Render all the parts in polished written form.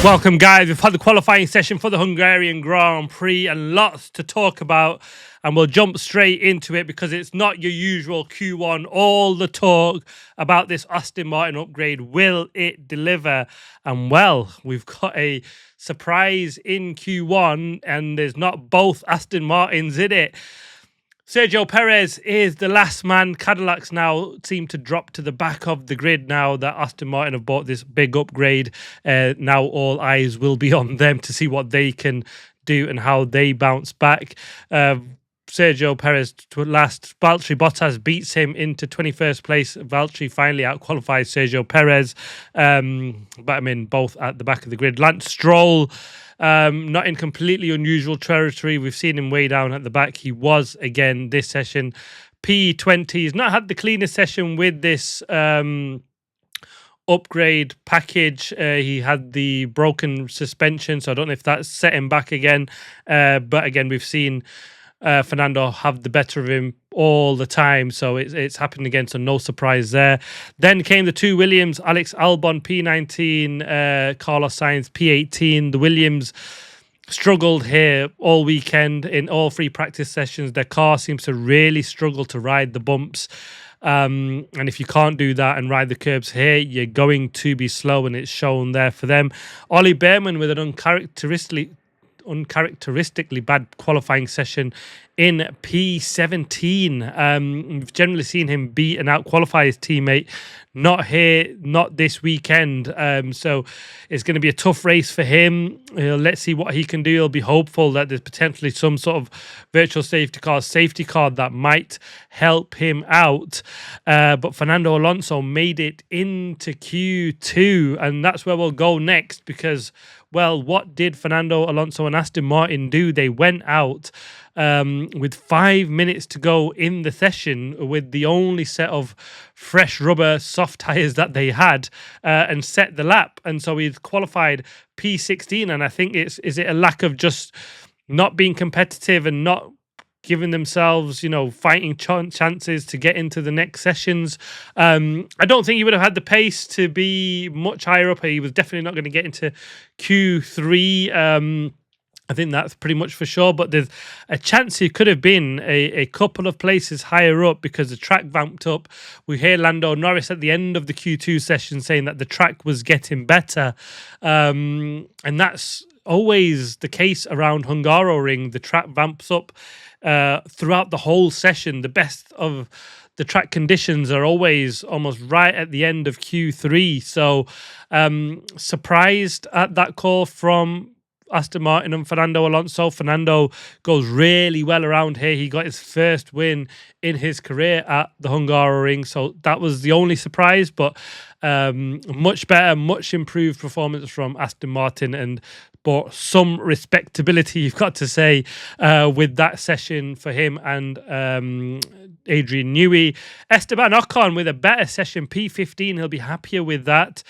Welcome, guys. We've had the qualifying session for the Hungarian Grand Prix and lots to talk about. And we'll jump straight into it because it's not your usual Q1. All the talk about this Aston Martin upgrade. Will it deliver? And well, we've got a surprise in Q1 and there's not both Aston Martins in it. Sergio Perez is the last man. Cadillacs now seem to drop to the back of the grid now that Aston Martin have bought this big upgrade. Now all eyes will be on them to see what they can do and how they bounce back. Sergio Perez to last. Valtteri Bottas beats him into 21st place. Valtteri finally outqualifies Sergio Perez. But I mean, both at the back of the grid. Lance Stroll, not in completely unusual territory. We've seen him way down at the back. He was again this session. P20. He's not had the cleanest session with this upgrade package. He had the broken suspension, so I don't know if that's set him back again. But again, we've seen Fernando have the better of him all the time, so it's happened again, so no surprise there. Then came the two Williams, Alex Albon P19, Carlos Sainz P18. The Williams struggled here all weekend in all three practice sessions. Their car seems to really struggle to ride the bumps. And if you can't do that and ride the curbs here, you're going to be slow, and it's shown there for them. Ollie Behrman with an uncharacteristically bad qualifying session in P17. We've generally seen him beat and out-qualify his teammate. Not here, not this weekend. So it's going to be a tough race for him. Let's see what he can do. He'll be hopeful that there's potentially some sort of virtual safety car that might help him out. But Fernando Alonso made it into Q2, and that's where we'll go next because, well, what did Fernando Alonso and Aston Martin do? They went out with 5 minutes to go in the session with the only set of fresh rubber soft tyres that they had and set the lap. And so he's qualified P16. And I think is it a lack of just not being competitive and not giving themselves, fighting chances to get into the next sessions. I don't think he would have had the pace to be much higher up. He was definitely not going to get into Q3. I think that's pretty much for sure, but there's a chance he could have been a couple of places higher up because the track vamped up. We hear Lando Norris at the end of the Q2 session saying that the track was getting better, and that's always the case around Hungaroring. The track vamps up throughout the whole session. The best of the track conditions are always almost right at the end of Q3. So surprised at that call from Aston Martin and Fernando Alonso. Fernando goes really well around here. He got his first win in his career at the Hungaroring, so that was the only surprise, but much better, much improved performance from Aston Martin and brought some respectability, you've got to say, with that session for him and Adrian Newey. Esteban Ocon with a better session, P15. He'll be happier with that.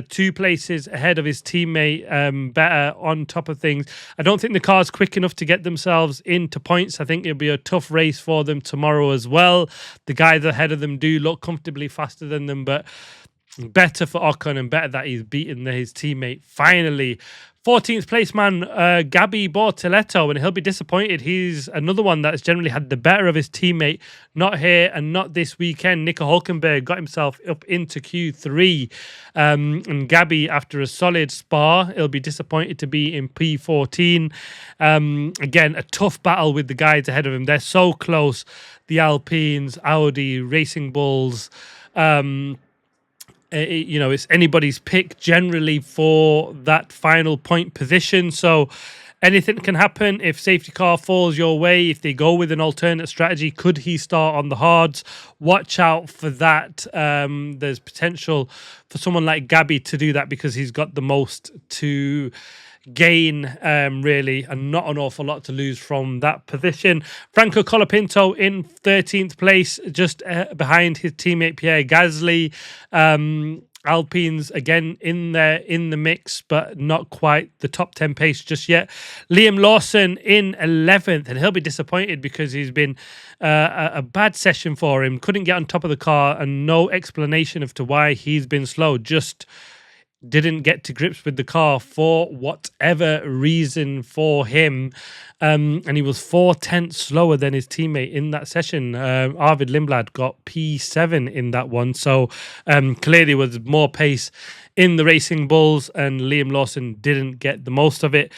2 places ahead of his teammate, better on top of things. I don't think the car's quick enough to get themselves into points. I think it'll be a tough race for them tomorrow as well. The guys ahead of them do look comfortably faster than them, but better for Ocon and better that he's beaten his teammate finally. 14th place man, Gabi Bortoleto, and he'll be disappointed. He's another one that's generally had the better of his teammate. Not here and not this weekend. Nico Hülkenberg got himself up into Q3. And Gabi, after a solid Spa, he'll be disappointed to be in P14. Again, a tough battle with the guys ahead of him. They're so close. The Alpines, Audi, Racing Bulls. It's anybody's pick generally for that final point position. So anything can happen if safety car falls your way. If they go with an alternate strategy, could he start on the hards? Watch out for that. There's potential for someone like Gabi to do that because he's got the most to gain, really, and not an awful lot to lose from that position. Franco Colapinto in 13th place, just behind his teammate Pierre Gasly. Alpines again in the mix, but not quite the top 10 pace just yet. Liam Lawson in 11th, and he'll be disappointed because he's been a bad session for him. Couldn't get on top of the car, and no explanation as to why he's been slow. Just didn't get to grips with the car for whatever reason for him. And he was 4/10 slower than his teammate in that session. Arvid Lindblad got P7 in that one. So clearly was more pace in the Racing Bulls, and Liam Lawson didn't get the most of it.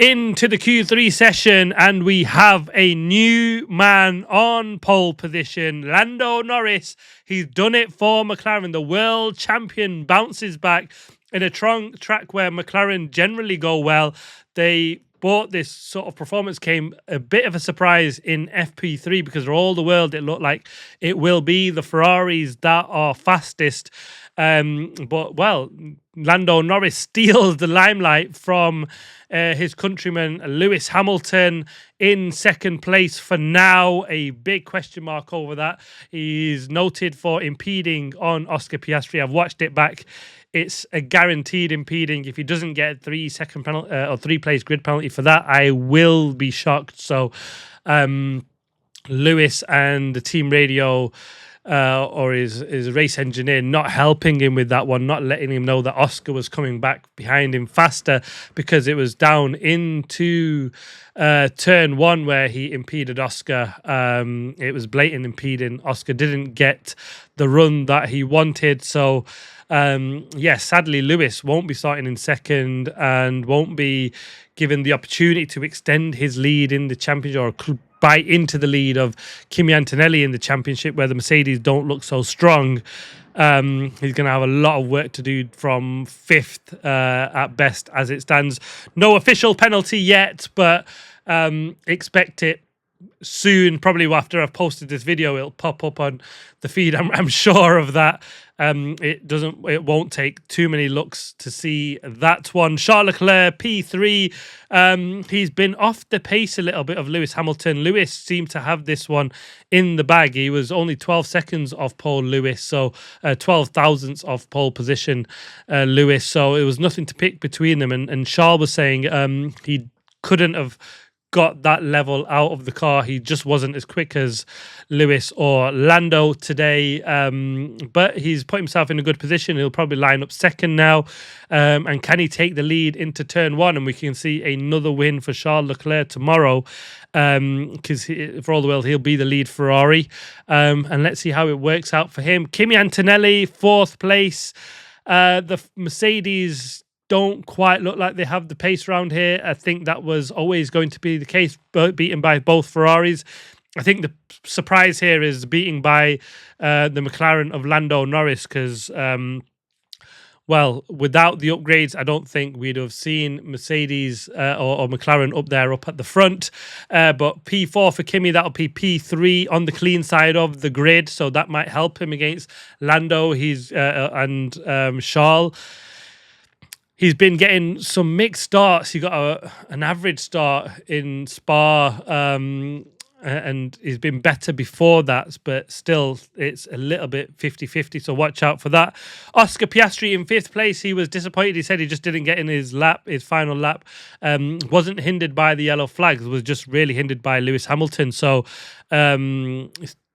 Into the Q3 session, and we have a new man on pole position, Lando Norris. He's done it for McLaren. The world champion bounces back in a track where McLaren generally go well. They bought this sort of performance, came a bit of a surprise in FP3 because for all the world it looked like it will be the Ferraris that are fastest. But well, Lando Norris steals the limelight from his countryman Lewis Hamilton in second place for now. A big question mark over that. He's noted for impeding on Oscar Piastri. I've watched it back. It's a guaranteed impeding. If he doesn't get a 3-second penalty or 3-place grid penalty for that, I will be shocked. So Lewis and the team radio or his race engineer not helping him with that one, not letting him know that Oscar was coming back behind him faster because it was down into turn one where he impeded Oscar. It was blatant impeding. Oscar didn't get the run that he wanted. So sadly, Lewis won't be starting in second and won't be given the opportunity to extend his lead in the championship or bite into the lead of Kimi Antonelli in the championship, where the Mercedes don't look so strong. He's going to have a lot of work to do from fifth at best as it stands. No official penalty yet, but expect it soon. Probably after I've posted this video, it'll pop up on the feed. I'm sure of that. It won't take too many looks to see that one. Charles Leclerc, P3. He's been off the pace a little bit of Lewis Hamilton. Lewis seemed to have this one in the bag. He was only 12 seconds off pole, Lewis. So 12 thousandths off pole position, Lewis. So it was nothing to pick between them. And Charles was saying he couldn't have got that level out of the car. He just wasn't as quick as Lewis or Lando today, but he's put himself in a good position. He'll probably line up second now, and can he take the lead into turn one, and we can see another win for Charles Leclerc tomorrow, because for all the world he'll be the lead Ferrari, and let's see how it works out for him. Kimi Antonelli, fourth place. The Mercedes don't quite look like they have the pace around here. I think that was always going to be the case, beaten by both Ferraris. I think the surprise here is beating by the McLaren of Lando Norris because, without the upgrades, I don't think we'd have seen Mercedes or McLaren up at the front. But P4 for Kimi, that'll be P3 on the clean side of the grid, so that might help him against Lando and Charles. He's been getting some mixed starts. He got an average start in Spa, and he's been better before that, but still it's a little bit 50-50, so watch out for that. Oscar Piastri in fifth place. He was disappointed. He said he just didn't get in his final lap. Wasn't hindered by the yellow flags, was just really hindered by Lewis Hamilton. So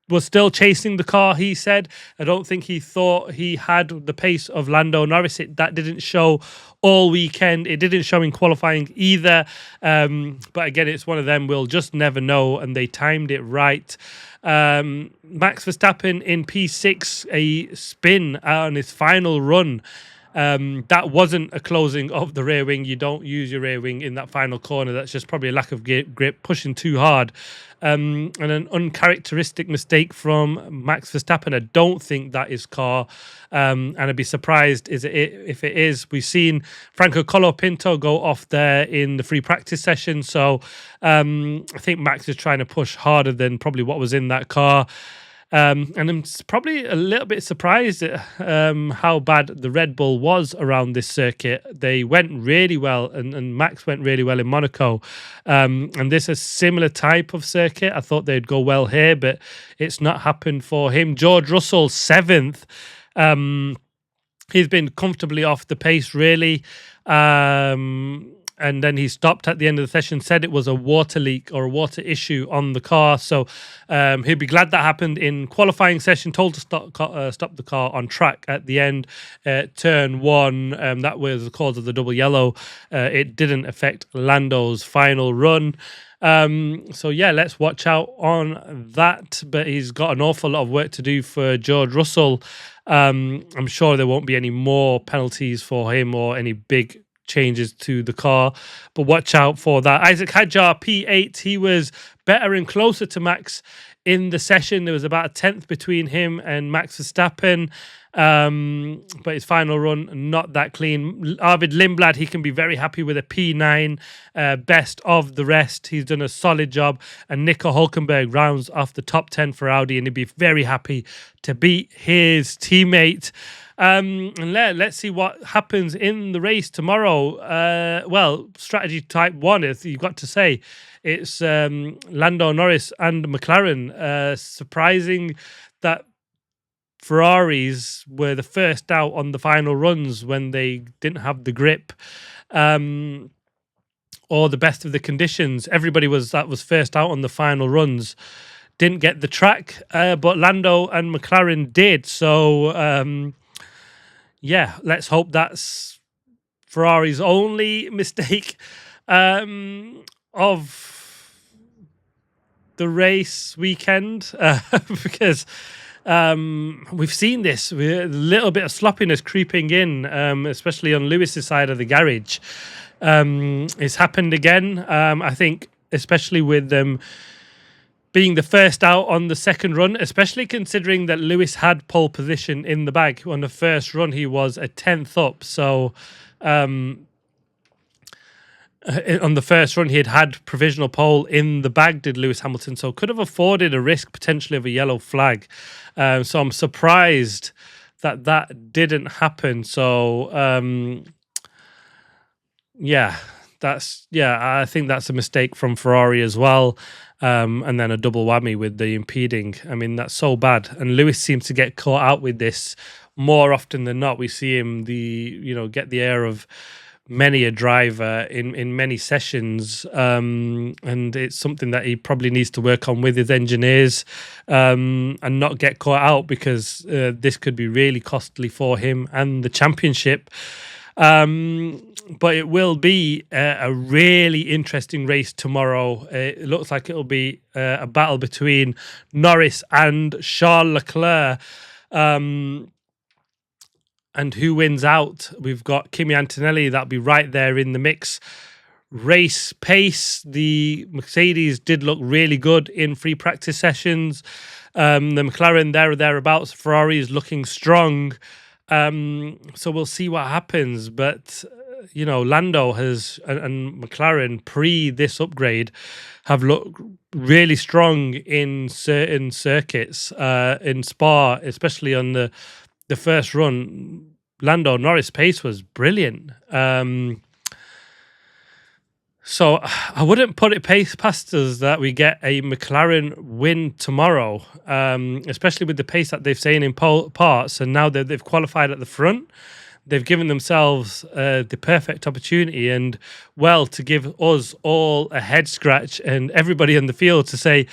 was still chasing the car, he said. I don't think he thought he had the pace of Lando Norris. That didn't show all weekend. It didn't show in qualifying either. But again, it's one of them we'll just never know, and they timed it right. Max Verstappen in P6, a spin on his final run. That wasn't a closing of the rear wing. You don't use your rear wing in that final corner. That's just probably a lack of grip, pushing too hard. And an uncharacteristic mistake from Max Verstappen. I don't think that is car. And I'd be surprised if it is. We've seen Franco Colapinto go off there in the free practice session. So I think Max is trying to push harder than probably what was in that car. And I'm probably a little bit surprised at how bad the Red Bull was around this circuit. They went really well, and Max went really well in Monaco. And this is a similar type of circuit. I thought they'd go well here, but it's not happened for him. George Russell, 7th. He's been comfortably off the pace, really. and then he stopped at the end of the session, said it was a water leak or a water issue on the car. So he'd be glad that happened in qualifying session, told to stop the car on track at the end. Turn one, that was the cause of the double yellow. It didn't affect Lando's final run. So yeah, let's watch out on that. But he's got an awful lot of work to do for George Russell. I'm sure there won't be any more penalties for him or any big changes to the car, but watch out for that. Isaac Hadjar, P8, he was better and closer to Max in the session. There was about a tenth between him and Max Verstappen, but his final run, not that clean. Arvid Lindblad, he can be very happy with a P9, best of the rest. He's done a solid job, and Nico Hulkenberg rounds off the top 10 for Audi, and he'd be very happy to beat his teammate. And let's see what happens in the race tomorrow. Well, strategy type 1, is you've got to say, it's Lando Norris and McLaren. Surprising that Ferraris were the first out on the final runs when they didn't have the grip or the best of the conditions. Everybody was first out on the final runs. Didn't get the track, but Lando and McLaren did. So yeah, let's hope that's Ferrari's only mistake of the race weekend, because we've seen this with a little bit of sloppiness creeping in, especially on Lewis's side of the garage. It's happened again. I think, especially with them being the first out on the second run, especially considering that Lewis had pole position in the bag. On the first run, he was a 10th up. So on the first run, he had provisional pole in the bag, did Lewis Hamilton. So could have afforded a risk potentially of a yellow flag. So I'm surprised that didn't happen. So I think that's a mistake from Ferrari as well. And then a double whammy with the impeding. I mean, that's so bad. And Lewis seems to get caught out with this more often than not. We see him get the air of many a driver in many sessions. And it's something that he probably needs to work on with his engineers, and not get caught out, because this could be really costly for him and the championship. But it will be a really interesting race tomorrow. It looks like it'll be a battle between Norris and Charles Leclerc. And who wins out? We've got Kimi Antonelli, that'll be right there in the mix. Race pace, the Mercedes did look really good in free practice sessions. The McLaren there or thereabouts. Ferrari is looking strong. So we'll see what happens. But Lando has and McLaren pre this upgrade have looked really strong in certain circuits. In Spa, especially on the first run, Lando Norris' pace was brilliant. So I wouldn't put it past us that we get a McLaren win tomorrow, especially with the pace that they've seen in parts, and now that they've qualified at the front. They've given themselves the perfect opportunity, and to give us all a head scratch and everybody on the field to say,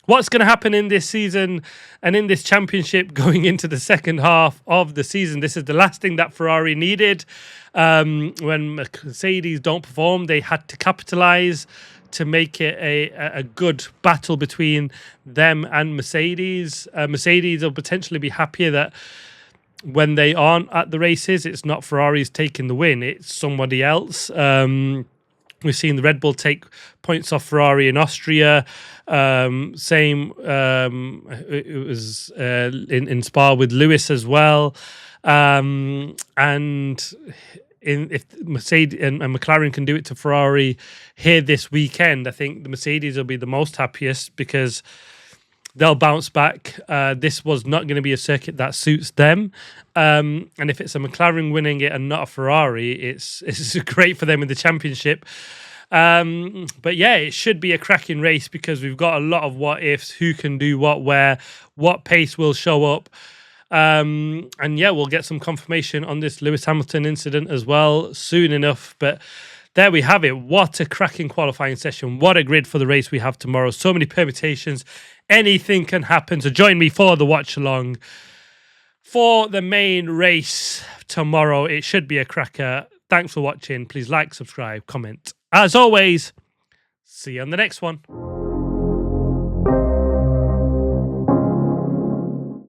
what's going to happen in this season and in this championship going into the second half of the season? This is the last thing that Ferrari needed. When Mercedes don't perform, they had to capitalize to make it a good battle between them and Mercedes. Mercedes will potentially be happier that when they aren't at the races, it's not Ferrari's taking the win, it's somebody else. We've seen the Red Bull take points off Ferrari in Austria. Same, it was in Spa with Lewis as well. And if Mercedes and McLaren can do it to Ferrari here this weekend, I think the Mercedes will be the most happiest, because they'll bounce back. This was not going to be a circuit that suits them. And if it's a McLaren winning it and not a Ferrari, it's great for them in the championship. But yeah, it should be a cracking race, because we've got a lot of what ifs, who can do what, where, what pace will show up. And yeah, we'll get some confirmation on this Lewis Hamilton incident as well soon enough. But there we have it. What a cracking qualifying session. What a grid for the race we have tomorrow. So many permutations. Anything can happen. So join me for the watch along for the main race tomorrow. It should be a cracker. Thanks for watching. Please like, subscribe, comment. As always, see you on the next one.